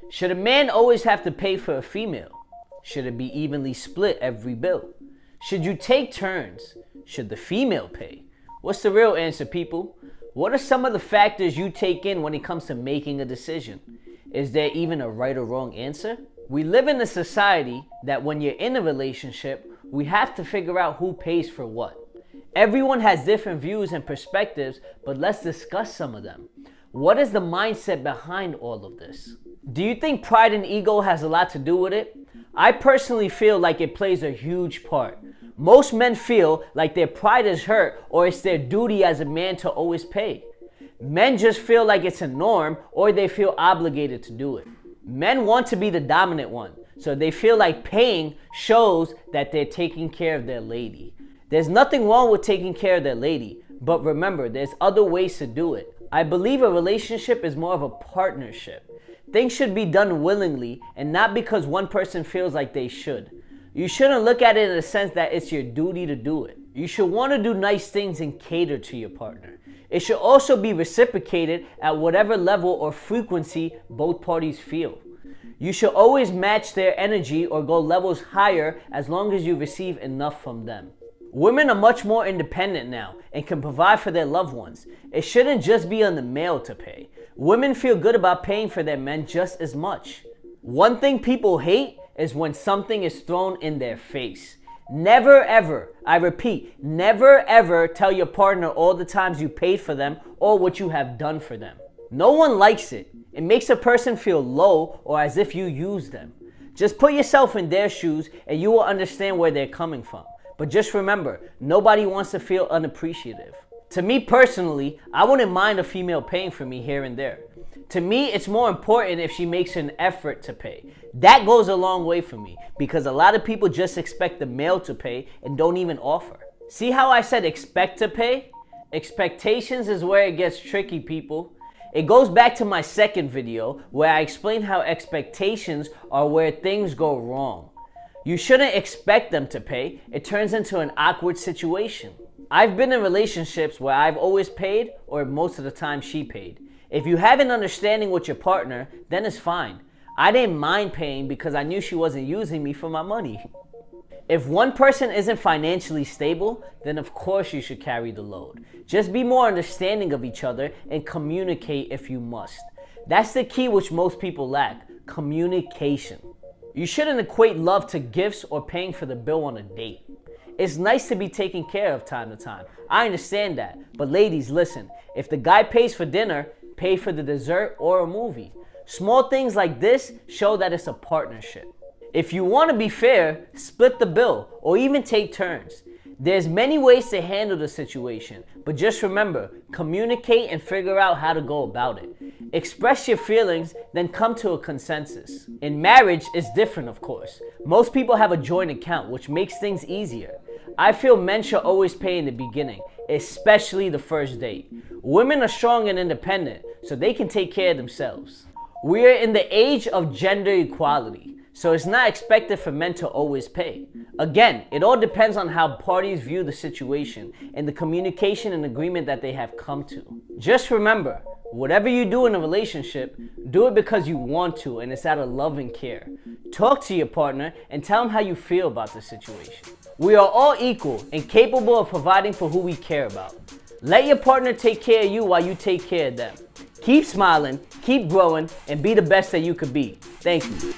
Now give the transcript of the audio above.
Should a man always have to pay for a female? Should it be evenly split every bill? Should you take turns? Should the female pay? What's the real answer, people? What are some of the factors you take in when it comes to making a decision? Is there even a right or wrong answer? We live in a society that when you're in a relationship, we have to figure out who pays for what. Everyone has different views and perspectives, but let's discuss some of them. What is the mindset behind all of this? Do you think pride and ego has a lot to do with it? I personally feel like it plays a huge part. Most men feel like their pride is hurt or it's their duty as a man to always pay. Men just feel like it's a norm or they feel obligated to do it. Men want to be the dominant one, so they feel like paying shows that they're taking care of their lady. There's nothing wrong with taking care of their lady, but remember, there's other ways to do it. I believe a relationship is more of a partnership. Things should be done willingly and not because one person feels like they should. You shouldn't look at it in the sense that it's your duty to do it. You should want to do nice things and cater to your partner. It should also be reciprocated at whatever level or frequency both parties feel. You should always match their energy or go levels higher as long as you receive enough from them. Women are much more independent now and can provide for their loved ones. It shouldn't just be on the male to pay. Women feel good about paying for their men just as much. One thing people hate is when something is thrown in their face. Never ever, I repeat, never ever tell your partner all the times you paid for them or what you have done for them. No one likes it. It makes a person feel low or as if you use them. Just put yourself in their shoes and you will understand where they're coming from. But just remember, nobody wants to feel unappreciative. To me personally, I wouldn't mind a female paying for me here and there. To me, it's more important if she makes an effort to pay. That goes a long way for me because a lot of people just expect the male to pay and don't even offer. See how I said expect to pay? Expectations is where it gets tricky, people. It goes back to my second video where I explained how expectations are where things go wrong. You shouldn't expect them to pay. It turns into an awkward situation. I've been in relationships where I've always paid or most of the time she paid. If you have an understanding with your partner, then it's fine. I didn't mind paying because I knew she wasn't using me for my money. If one person isn't financially stable, then of course you should carry the load. Just be more understanding of each other and communicate if you must. That's the key which most people lack, communication. You shouldn't equate love to gifts or paying for the bill on a date. It's nice to be taken care of time to time. I understand that. But ladies, listen, if the guy pays for dinner, pay for the dessert or a movie. Small things like this show that it's a partnership. If you want to be fair, split the bill or even take turns. There's many ways to handle the situation, but just remember, communicate and figure out how to go about it. Express your feelings, then come to a consensus. In marriage, it's different, of course. Most people have a joint account, which makes things easier. I feel men should always pay in the beginning, especially the first date. Women are strong and independent, so they can take care of themselves. We are in the age of gender equality. So it's not expected for men to always pay. Again, it all depends on how parties view the situation and the communication and agreement that they have come to. Just remember, whatever you do in a relationship, do it because you want to and it's out of love and care. Talk to your partner and tell them how you feel about the situation. We are all equal and capable of providing for who we care about. Let your partner take care of you while you take care of them. Keep smiling, keep growing, and be the best that you could be. Thank you.